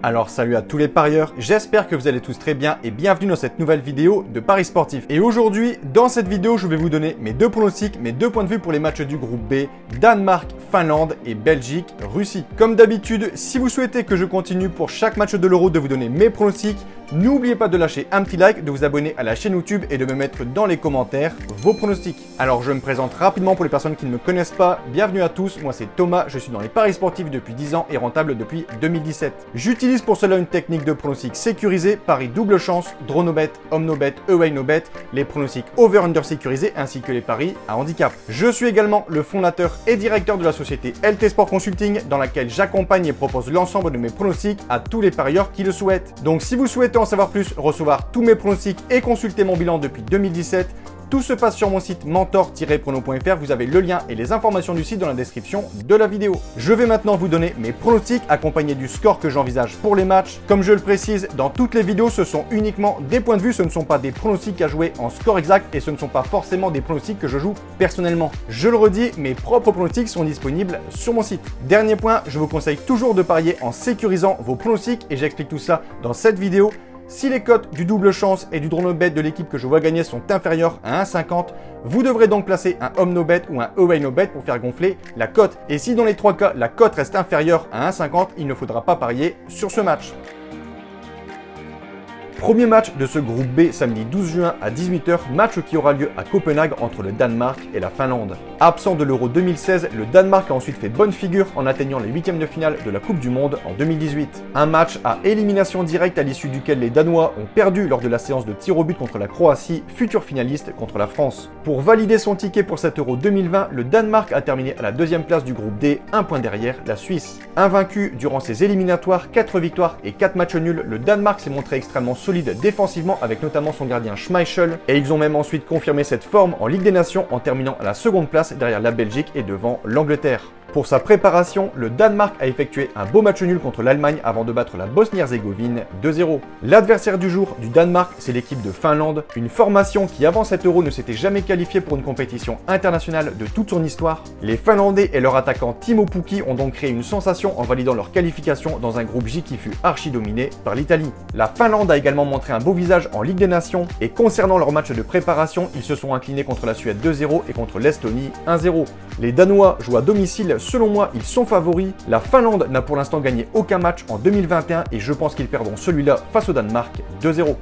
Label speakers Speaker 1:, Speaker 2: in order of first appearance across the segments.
Speaker 1: Alors salut à tous les parieurs, j'espère que vous allez tous très bien et bienvenue dans cette nouvelle vidéo de Paris Sportif. Et aujourd'hui, dans cette vidéo, je vais vous donner mes deux pronostics, mes deux points de vue pour les matchs du groupe B, Danemark, Finlande et Belgique, Russie. Comme d'habitude, si vous souhaitez que je continue pour chaque match de l'Euro de vous donner mes pronostics, n'oubliez pas de lâcher un petit like, de vous abonner à la chaîne YouTube et de me mettre dans les commentaires vos pronostics. Alors je me présente rapidement pour les personnes qui ne me connaissent pas. Bienvenue à tous, moi c'est Thomas, je suis dans les paris sportifs depuis 10 ans et rentable depuis 2017. J'utilise pour cela une technique de pronostic sécurisé, paris double chance, draw no bet, home no bet, away no bet, les pronostics over-under sécurisés ainsi que les paris à handicap. Je suis également le fondateur et directeur de la société LT Sport Consulting dans laquelle j'accompagne et propose l'ensemble de mes pronostics à tous les parieurs qui le souhaitent. Donc si vous souhaitez en savoir plus, recevoir tous mes pronostics et consulter mon bilan depuis 2017, tout se passe sur mon site mentor-prono.fr, vous avez le lien et les informations du site dans la description de la vidéo. Je vais maintenant vous donner mes pronostics accompagnés du score que j'envisage pour les matchs. Comme je le précise, dans toutes les vidéos, ce sont uniquement des points de vue, ce ne sont pas des pronostics à jouer en score exact et ce ne sont pas forcément des pronostics que je joue personnellement. Je le redis, mes propres pronostics sont disponibles sur mon site. Dernier point, je vous conseille toujours de parier en sécurisant vos pronostics et j'explique tout ça dans cette vidéo. Si les cotes du double chance et du draw no bet de l'équipe que je vois gagner sont inférieures à 1,50, vous devrez donc placer un home no bet ou un away no bet pour faire gonfler la cote. Et si dans les trois cas, la cote reste inférieure à 1,50, il ne faudra pas parier sur ce match. Premier match de ce groupe B samedi 12 juin à 18h, match qui aura lieu à Copenhague entre le Danemark et la Finlande. Absent de l'Euro 2016, le Danemark a ensuite fait bonne figure en atteignant les huitièmes de finale de la Coupe du Monde en 2018. Un match à élimination directe à l'issue duquel les Danois ont perdu lors de la séance de tir au but contre la Croatie, futur finaliste contre la France. Pour valider son ticket pour cet Euro 2020, le Danemark a terminé à la deuxième place du groupe D, un point derrière la Suisse. Invaincu durant ses éliminatoires, 4 victoires et 4 matchs nuls, le Danemark s'est montré extrêmement solide défensivement avec notamment son gardien Schmeichel et ils ont même ensuite confirmé cette forme en Ligue des Nations en terminant à la seconde place derrière la Belgique et devant l'Angleterre. Pour sa préparation, le Danemark a effectué un beau match nul contre l'Allemagne avant de battre la Bosnie-Herzégovine 2-0. L'adversaire du jour du Danemark, c'est l'équipe de Finlande, une formation qui avant cet Euro ne s'était jamais qualifiée pour une compétition internationale de toute son histoire. Les Finlandais et leur attaquant Timo Pukki ont donc créé une sensation en validant leur qualification dans un groupe J qui fut archi dominé par l'Italie. La Finlande a également montré un beau visage en Ligue des Nations et concernant leur match de préparation, ils se sont inclinés contre la Suède 2-0 et contre l'Estonie 1-0. Les Danois jouent à domicile. Selon moi, ils sont favoris. La Finlande n'a pour l'instant gagné aucun match en 2021 et je pense qu'ils perdront celui-là face au Danemark 2-0.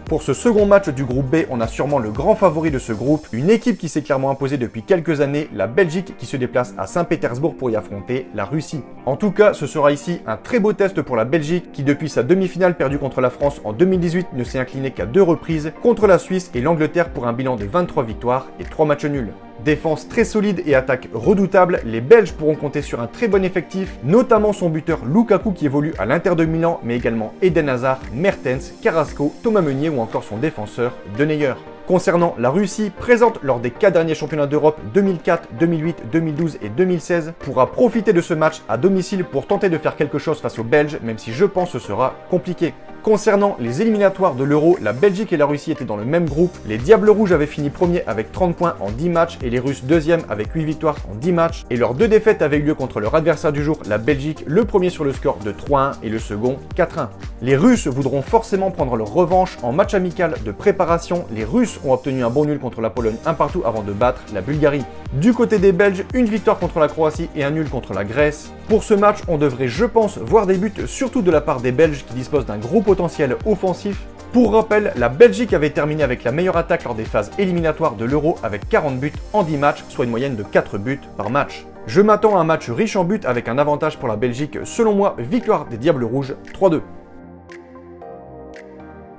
Speaker 1: Pour ce second match du groupe B, on a sûrement le grand favori de ce groupe, une équipe qui s'est clairement imposée depuis quelques années, la Belgique qui se déplace à Saint-Pétersbourg pour y affronter la Russie. En tout cas, ce sera ici un très beau test pour la Belgique qui depuis sa demi-finale perdue contre la France en 2018 ne s'est inclinée qu'à 2 reprises contre la Suisse et l'Angleterre pour un bilan de 23 victoires et 3 matchs nuls. Défense très solide et attaque redoutable, les Belges pourront compter sur un très bon effectif, notamment son buteur Lukaku qui évolue à l'Inter de Milan, mais également Eden Hazard, Mertens, Carrasco, Thomas Meunier ou encore son défenseur De Neuer. Concernant la Russie, présente lors des 4 derniers championnats d'Europe 2004, 2008, 2012 et 2016, pourra profiter de ce match à domicile pour tenter de faire quelque chose face aux Belges, même si je pense que ce sera compliqué. Concernant les éliminatoires de l'Euro, la Belgique et la Russie étaient dans le même groupe. Les Diables Rouges avaient fini premier avec 30 points en 10 matchs et les Russes deuxième avec 8 victoires en 10 matchs. Et leurs deux défaites avaient eu lieu contre leur adversaire du jour, la Belgique, le premier sur le score de 3-1 et le second 4-1. Les Russes voudront forcément prendre leur revanche en match amical de préparation. Les Russes ont obtenu un bon nul contre la Pologne un partout avant de battre la Bulgarie. Du côté des Belges, une victoire contre la Croatie et un nul contre la Grèce. Pour ce match, on devrait, je pense, voir des buts, surtout de la part des Belges qui disposent d'un gros potentiel offensif. Pour rappel, la Belgique avait terminé avec la meilleure attaque lors des phases éliminatoires de l'Euro avec 40 buts en 10 matchs, soit une moyenne de 4 buts par match. Je m'attends à un match riche en buts avec un avantage pour la Belgique, selon moi, victoire des Diables Rouges 3-2.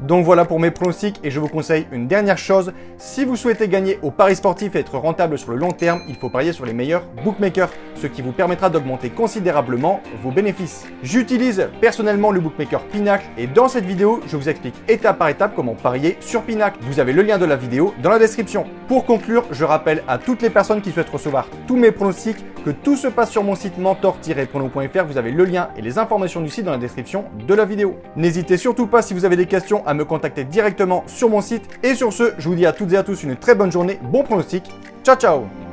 Speaker 1: Donc voilà pour mes pronostics et je vous conseille une dernière chose, si vous souhaitez gagner au paris sportif et être rentable sur le long terme, il faut parier sur les meilleurs bookmakers, ce qui vous permettra d'augmenter considérablement vos bénéfices. J'utilise personnellement le bookmaker Pinacle et dans cette vidéo, je vous explique étape par étape comment parier sur Pinacle. Vous avez le lien de la vidéo dans la description. Pour conclure, je rappelle à toutes les personnes qui souhaitent recevoir tous mes pronostics que tout se passe sur mon site mentor-prono.fr, vous avez le lien et les informations du site dans la description de la vidéo. N'hésitez surtout pas si vous avez des questions à me contacter directement sur mon site. Et sur ce, je vous dis à toutes et à tous une très bonne journée, bon pronostic, ciao ciao!